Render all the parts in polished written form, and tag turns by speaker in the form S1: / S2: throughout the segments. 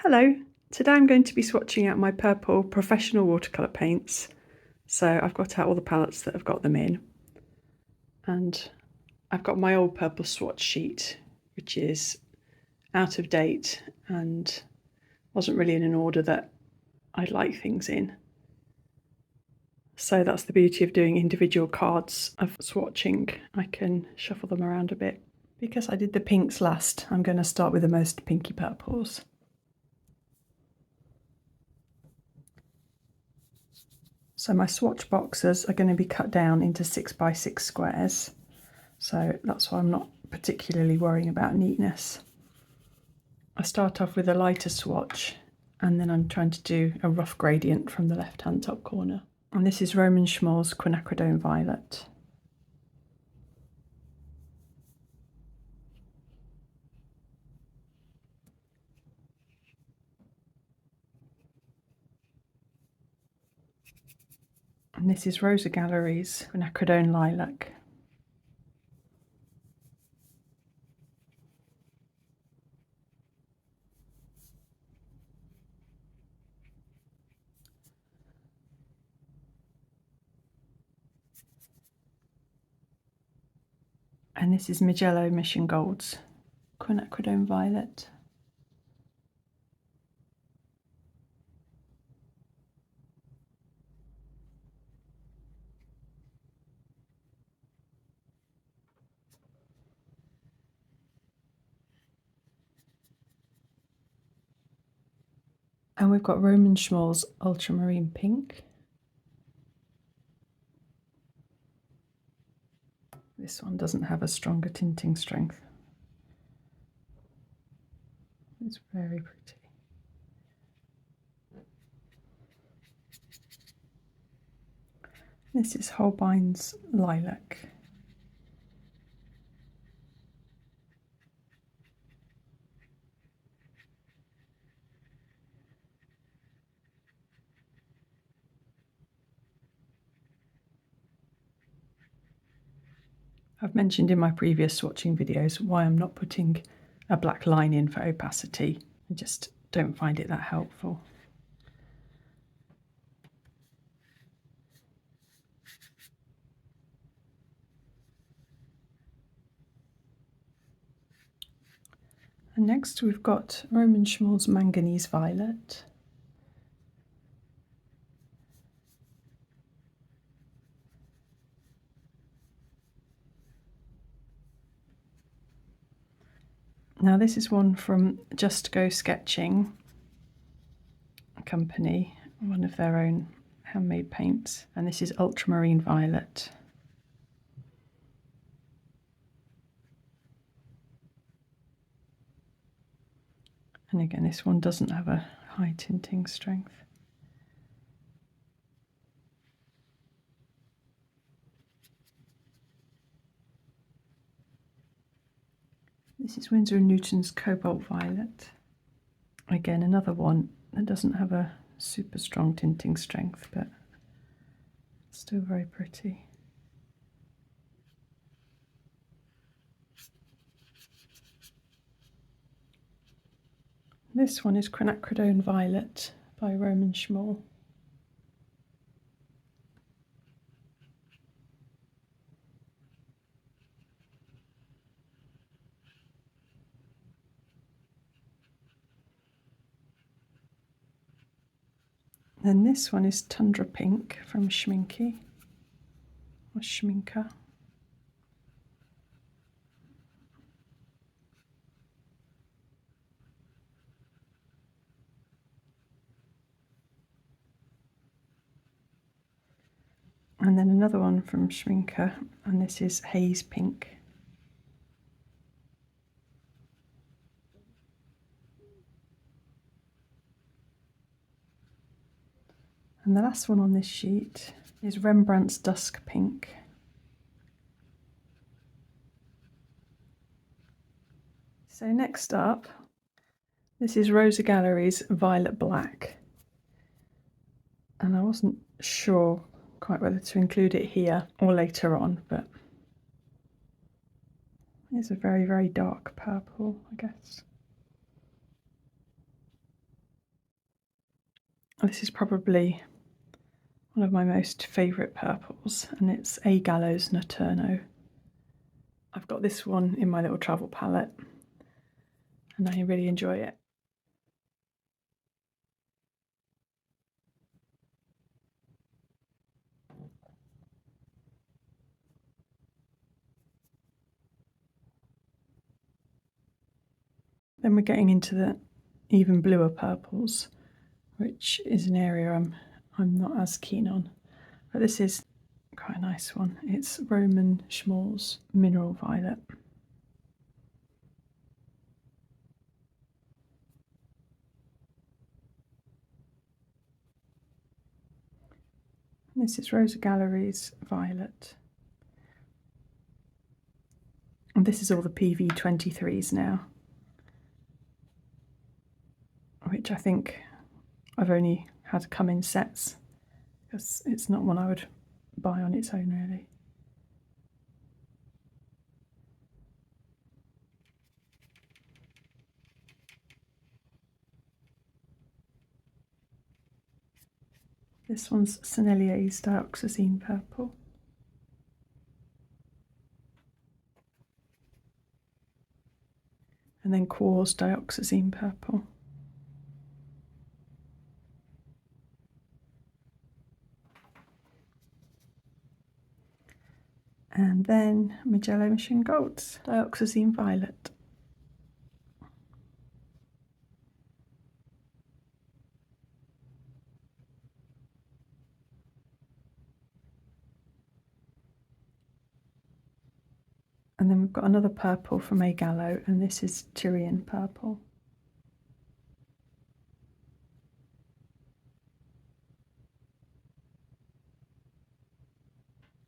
S1: Hello, today I'm going to be swatching out my purple professional watercolour paints. So I've got out all the palettes that have got them in, and I've got my old purple swatch sheet, which is out of date and wasn't really in an order that I'd like things in. So that's the beauty of doing individual cards of swatching. I can shuffle them around a bit. Because I did the pinks last, I'm going to start with the most pinky purples. So my swatch boxes are going to be cut down into 6x6 squares. So that's why I'm not particularly worrying about neatness. I start off with a lighter swatch and then I'm trying to do a rough gradient from the left hand top corner. And this is Szmal's Quinacridone Violet. And this is Rosa Gallery's Quinacridone Lilac. And this is Magello Mission Gold's Quinacridone Violet. And we've got Szmal's Ultramarine Pink. This one doesn't have a stronger tinting strength. It's very pretty. This is Holbein's Lilac. I've mentioned in my previous swatching videos why I'm not putting a black line in for opacity. I just don't find it that helpful. And next we've got Szmal's Manganese Violet. Now this is one from Just Go Sketching company, one of their own handmade paints, and this is Ultramarine Violet. And again, this one doesn't have a high tinting strength. This is Winsor & Newton's Cobalt Violet. Again, another one that doesn't have a super strong tinting strength, but still very pretty. This one is Quinacridone Violet by Szmal. Then this one is Tundra Pink from Schmincke, or Schmincke. And then another one from Schmincke, and this is Haze Pink. And the last one on this sheet is Rembrandt's Dusk Pink. So next up, this is Rosa Gallery's Violet Black. And I wasn't sure quite whether to include it here or later on, but it's a very, very dark purple, I guess. This is probably one of my most favourite purples, and it's A. Gallo's Notturno. I've got this one in my little travel palette, and I really enjoy it. Then we're getting into the even bluer purples, which is an area I'm not as keen on. But this is quite a nice one. It's Roman Szmal's Mineral Violet. This is Rosa Gallery's Violet. And this is all the PV23s now, which I think I've only had come in sets because it's not one I would buy on its own really. This one's Sennelier's Dioxazine Purple. And then Quar's Dioxazine Purple. And then Magello Mission Gold's Dioxazine Violet. And then we've got another purple from A. Gallo, and this is Tyrian Purple.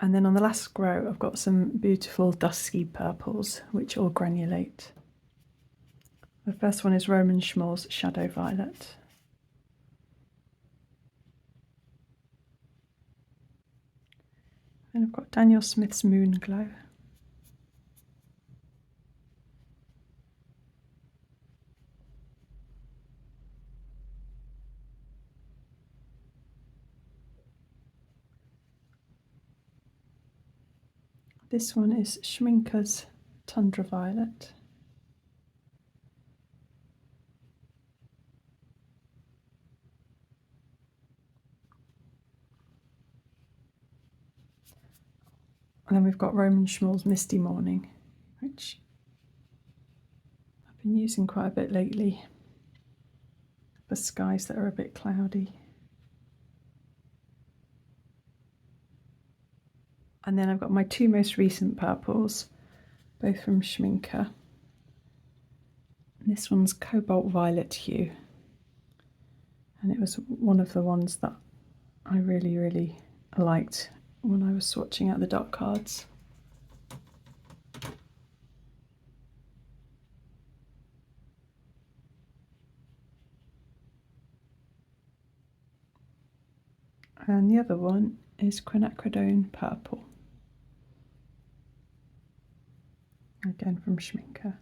S1: And then on the last row, I've got some beautiful dusky purples, which all granulate. The first one is Roman Szmal's Shadow Violet. Then I've got Daniel Smith's Moon Glow. This one is Schmincke's Tundra Violet. And then we've got Roman Szmal's Misty Morning, which I've been using quite a bit lately for skies that are a bit cloudy. And then I've got my two most recent purples, both from Schmincke. This one's Cobalt Violet Hue, and it was one of the ones that I really liked when I was swatching out the dot cards. And the other one is Quinacridone Purple, again from Schmincke.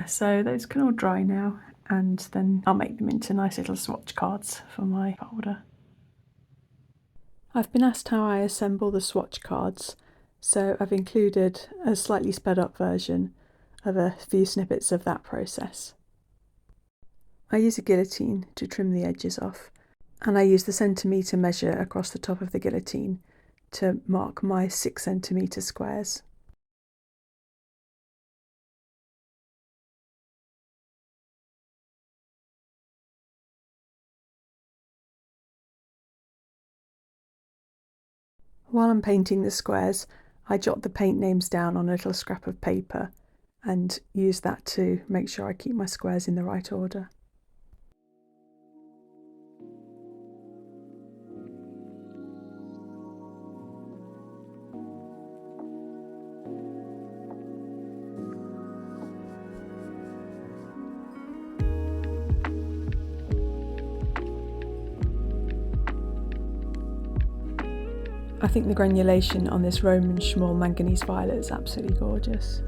S1: So those can all dry now, and then I'll make them into nice little swatch cards for my folder. I've been asked how I assemble the swatch cards, so I've included a slightly sped up version of a few snippets of that process. I use a guillotine to trim the edges off, and I use the centimetre measure across the top of the guillotine to mark my 6 centimetre squares. While I'm painting the squares, I jot the paint names down on a little scrap of paper and use that to make sure I keep my squares in the right order. I think the granulation on this Roman Szmal Manganese Violet is absolutely gorgeous.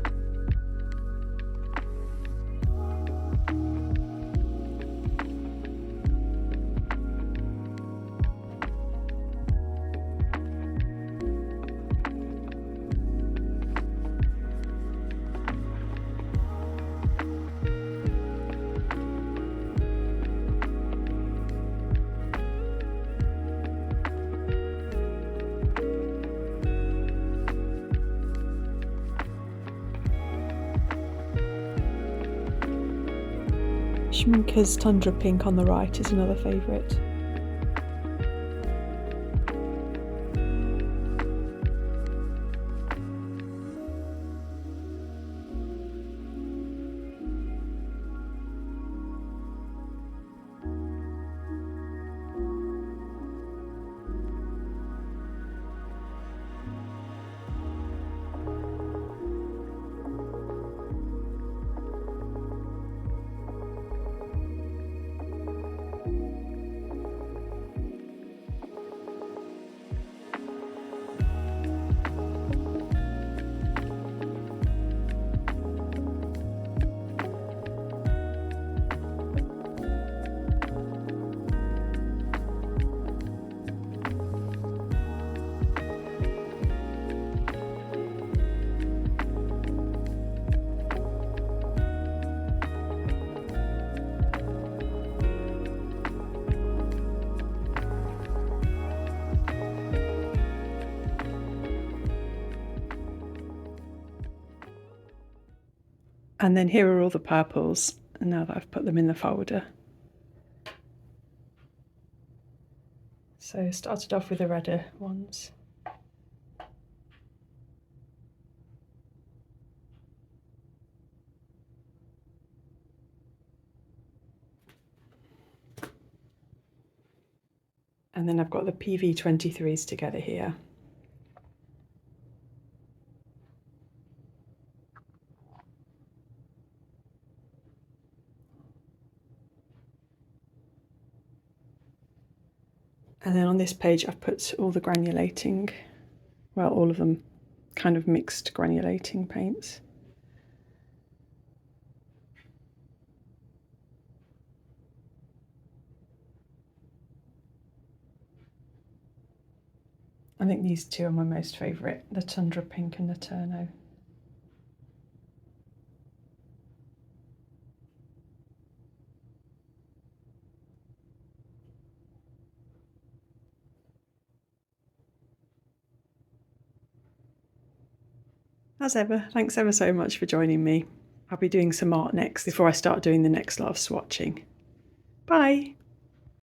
S1: Schmincke's Tundra Pink on the right is another favourite. And then here are all the purples, and now that I've put them in the folder. So started off with the redder ones. And then I've got the PV23s together here. And then on this page I've put all the granulating, well, all of them kind of mixed granulating paints. I think these two are my most favourite, the Tundra Pink and the Turno. As ever, thanks ever so much for joining me. I'll be doing some art next before I start doing the next lot of swatching. Bye!